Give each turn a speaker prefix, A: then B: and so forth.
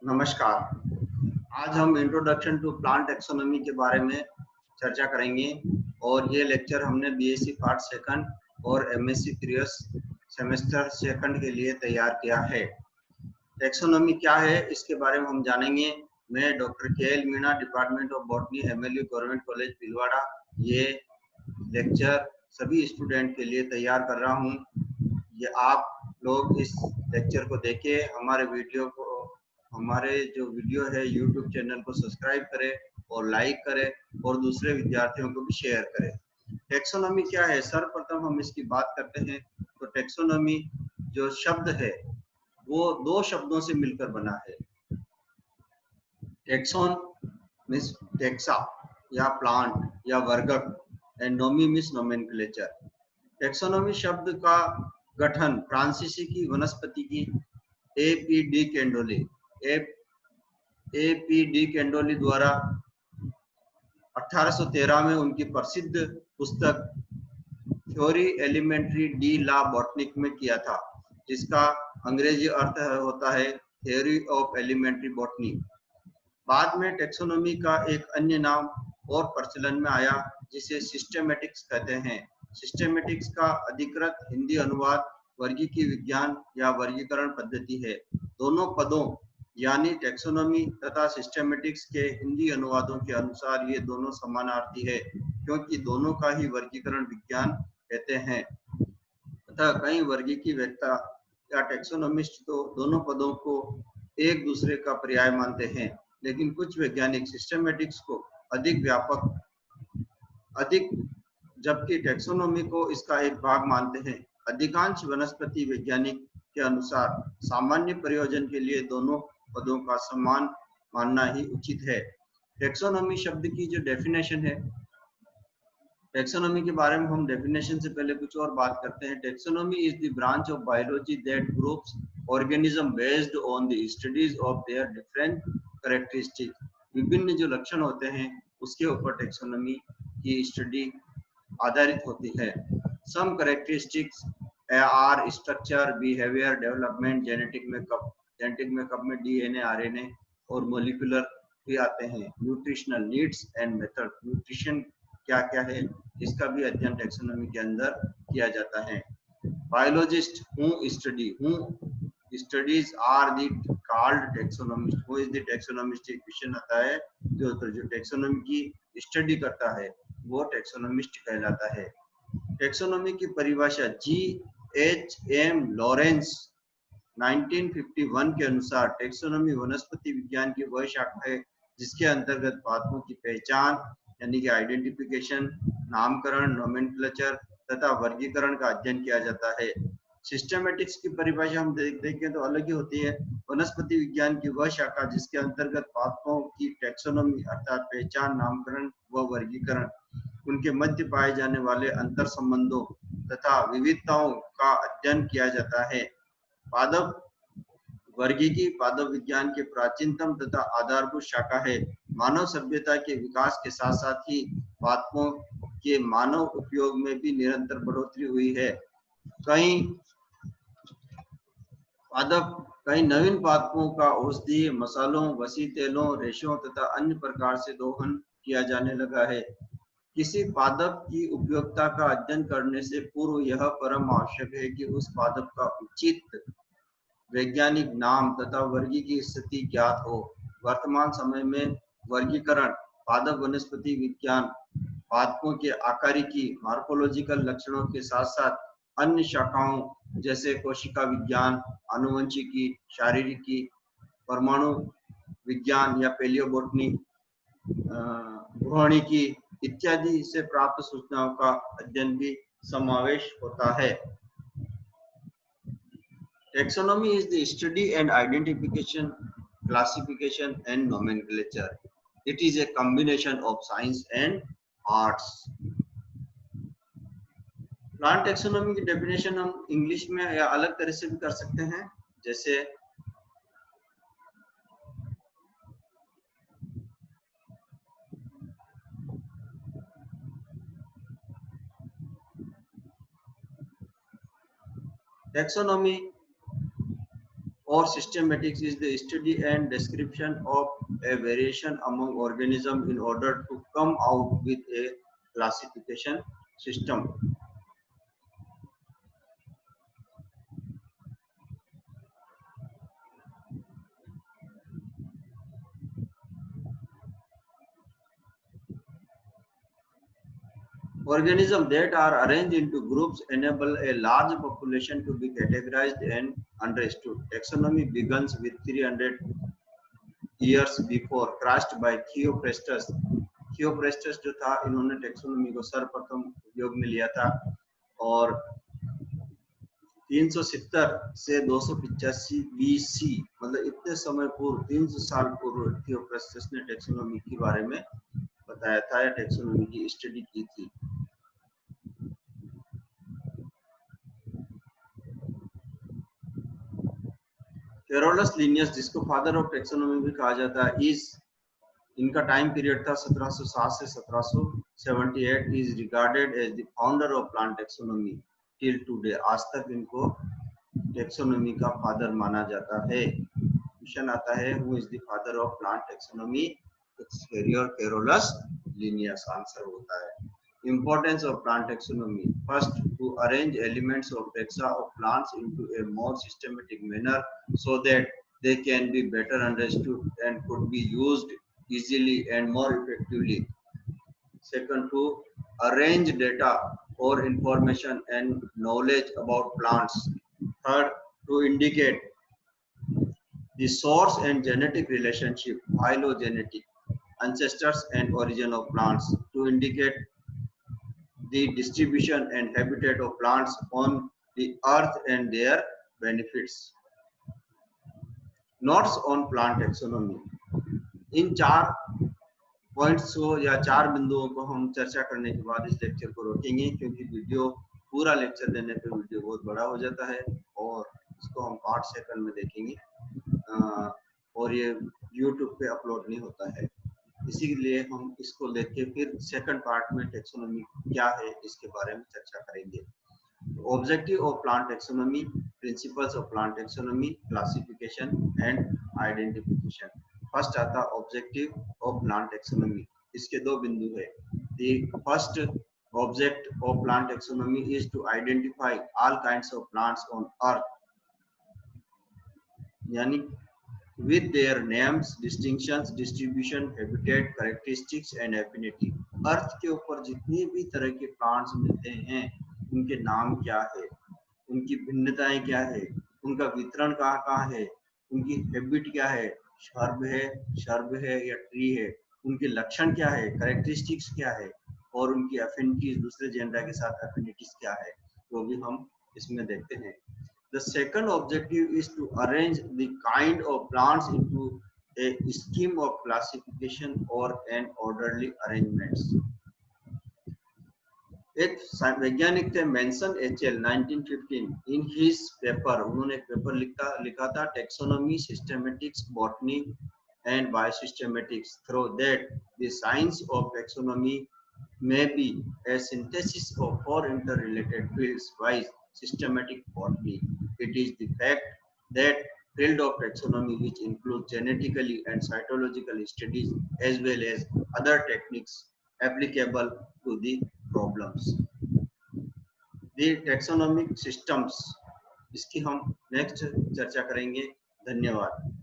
A: नमस्कार। आज हम इंट्रोडक्शन टू प्लांट टैक्सोनॉमी के बारे में चर्चा करेंगे और ये लेक्चर हमने बीएससी पार्ट सेकंड और एमएससी प्रीवियस सेमेस्टर सेकंड के लिए तैयार किया है। टैक्सोनॉमी क्या है इसके बारे में हम जानेंगे। मैं doctor K L. Meena, department of botany, MLU government college Bhilwara, ये लेक्चर सभी स्टूडेंट के लिए तैयार कर रहा हूँ। ये आप लोग इस लेक्चर को देखें, हमारे जो वीडियो है यूट्यूब चैनल को सब्सक्राइब करें और लाइक करें और दूसरे विद्यार्थियों को भी शेयर करें। टैक्सोनॉमी क्या है, सर्वप्रथम हम इसकी बात करते हैं तो टैक्सोनॉमी जो शब्द है वो दो शब्दों से मिलकर बना है। टैक्सोन मीन्स टैक्सा या प्लांट या वर्गक and Nomi means nomenclature. Taxonomy शब्द का गठन फ्रांसीसी की वनस्पति की ए.पी.डी. कैंडोली द्वारा 1813 में उनकी प्रसिद्ध पुस्तक थ्योरी एलिमेंट्री डी ला बॉटनिक में किया था, जिसका अंग्रेजी अर्थ होता है थ्योरी ऑफ एलिमेंट्री बॉटनी। बाद में टैक्सोनॉमी का एक अन्य नाम और प्रचलन में आया जिसे सिस्टेमेटिक्स कहते हैं। सिस्टेमेटिक्स का अधिकृत हिंदी अनुवाद वर्गीकीय विज्ञान या वर्गीकरण पद्धति है। दोनों पदों यानी टैक्सोनॉमी तथा सिस्टेमेटिक्स के हिंदी अनुवादों के अनुसार ये दोनों समानार्थी है, क्योंकि दोनों का ही वर्गीकरण विज्ञान कहते हैं। तथा कई वर्गीकीय वेत्ता या टैक्सोनॉमिस्ट तो दोनों पदों को एक दूसरे का पर्याय मानते हैं, लेकिन कुछ वैज्ञानिक सिस्टेमेटिक्स को अधिक व्यापक जबकि टैक्सोनॉमी को इसका एक भाग मानते हैं। अधिकांश वनस्पति वैज्ञानिक के अनुसार सामान्य प्रयोजन के लिए दोनों पदों का समान मानना ही उचित है। टैक्सोनॉमी शब्द की जो डेफिनेशन है, टैक्सोनॉमी के बारे में हम डेफिनेशन से पहले कुछ और बात करते हैं। Taxonomy is the branch of biology that groups organism based on the studies of their different characteristics. विभिन्न जो लक्षण होते हैं उसके ऊपर टैक्सोनॉमी की स्टडी आधारित होती है। Some characteristics are structure, behaviour, development, genetic makeup में डीएनए, आरएनए और मोलिकुलर भी आते हैं। Nutritional needs and method, nutrition क्या क्या है इसका भी अध्ययन टैक्सोनॉमी के अंदर किया जाता है। Biologist studies are the called taxonomist. Who is the taxonomist, एक क्वेश्चन आता है। जो टैक्सोनॉमी की स्टडी करता है वो टैक्सोनॉमिस्ट कहलाता है। टैक्सोनॉमी की परिभाषा G.H.M. लॉरेंस 1951 के अनुसार टैक्सोनॉमी वनस्पति विज्ञान की वह शाखा है जिसके अंतर्गत पादपों की पहचान यानी कि आइडेंटिफिकेशन, नामकरण, नोमेनक्लेचर तथा वर्गीकरण का अध्ययन किया जाता है। सिस्टेमेटिक्स की परिभाषा हम देखें तो अलग ही होती है। वनस्पति विज्ञान की वह शाखा जिसके अंतर्गत पादपों की टैक्सोनॉमी अर्थात पहचान, नामकरण व वर्गीकरण, उनके मध्य पाए जाने वाले अंतर संबंधों तथा विविधताओं का अध्ययन किया जाता है। पादप वर्गीकीय पादप विज्ञान के प्राचीनतम तथा आधारभूत शाखा है। मानव सभ्यता के विकास के साथ साथ ही पादपों के मानव उपयोग में भी निरंतर बढ़ोतरी हुई है। कई नवीन पादपों का औषधीय, मसालों, वसी तेलों, रेशों तथा अन्य प्रकार से दोहन किया जाने लगा है। किसी पादप की उपयोगिता का अध्ययन करने से पूर्व यह परम आवश्यक है कि उस पादप का उचित वैज्ञानिक नाम तथा वर्गीकीय स्थिति ज्ञात हो। वर्तमान समय में वर्गीकरण पादप वनस्पति विज्ञान पादपों के आकारिकी, मार्फोलॉजिकल लक्षणों के साथ साथ अन्य शाखाओं जैसे कोशिका विज्ञान, आनुवंशिकी, शारीरिकी, परमाणु विज्ञान या पेलियोबोटनी, भ्रूणिकी इत्यादि से प्राप्त सूचनाओं का अध्ययन भी समावेश होता है। Taxonomy is the study and identification, classification and nomenclature. It is a combination of science and arts. Plant taxonomy की डेफिनेशन हम इंग्लिश में या अलग तरह से भी कर सकते हैं। जैसे taxonomy or systematics is the study and description of a variation among organisms in order to come out with a classification system. Organisms that are arranged into groups enable a large population to be categorized and understood. Taxonomy begins with 300 years before Christ by Theophrastus. Theophrastus जो था, इन्होंने taxonomy को सर्वप्रथम उपयोग में लिया था और 370 से 285 बीसी, मतलब इतने समय पूर्व, 300 साल पूर्व थियोफ्रेस्टस ने टेक्सोनोमी के बारे में बताया था या टेक्सोनोमी की स्टडी की थी। कैरोलस लिनियस, जिसको फादर ऑफ टेक्सोनोमी भी कहा जाता है, इनका टाइम पीरियड था 1707 से 1778, is regarded as the founder of plant taxonomy till today. आज तक इनको टेक्सोनोमी का फादर माना जाता है। क्वेश्चन आता है, who is the father of plant taxonomy? It's Carolus Linnaeus answer होता है। Importance of plant taxonomy: first, to arrange elements of taxa of plants into a more systematic manner so that they can be better understood and could be used easily and more effectively. Second, to arrange data or information and knowledge about plants. Third, to indicate the source and genetic relationship, phylogenetic, ancestors and origin of plants. To indicate the distribution and habitat of plants on the earth and their benefits. Notes on plant taxonomy. In 4 points को या 4 बिंदुओं को हम चर्चा करने के बाद इस लेक्चर को रोकेंगे, क्योंकि वीडियो पूरा लेक्चर देने पे वीडियो बहुत बड़ा हो जाता है और इसको हम पार्ट सेकंड में देखेंगे और ये यूट्यूब पे अपलोड नहीं होता है। इसीलिए हम इसको लेके फिर सेकंड पार्ट में टेक्सोनोमी क्या है इसके बारे में चर्चा करेंगे। Objective of plant taxonomy, principles of plant taxonomy, classification and identification. First आता ऑब्जेक्टिव ऑफ प्लांट टेक्सोनोमी। इसके 2 बिंदु है। The first object of plant taxonomy is to identify all kinds of plants on earth, यानी with their names, distinctions, distribution, habitat, characteristics and affinity. अर्थ के ऊपर जितने भी तरह के प्लांट्स मिलते हैं, उनके नाम क्या है, उनकी भिन्नताएं क्या है, उनका वितरण कहाँ है, उनकी हैबिट क्या है, शर्ब है या ट्री है, उनके लक्षण क्या है, कैरेक्टरिस्टिक्स क्या है और उनकी एफिनिटीज, दूसरे जेंडर के साथ एफिनिटीज क्या है, वो भी हम इसमें देखते हैं। The second objective is to arrange the kind of plants into a scheme of classification or an orderly arrangements. एक वैज्ञानिक थे mention HL 1915, in his paper उन्होंने एक पेपर लिखा था taxonomy, systematics, botany and biosystematics. Through that, the science of taxonomy may be a synthesis of 4 interrelated fields by systematic botany. It is the fact that field of taxonomy, which includes genetically and cytological studies as well as other techniques applicable to the problems. The taxonomic systems, इसकी हम next चर्चा करेंगे। धन्यवाद।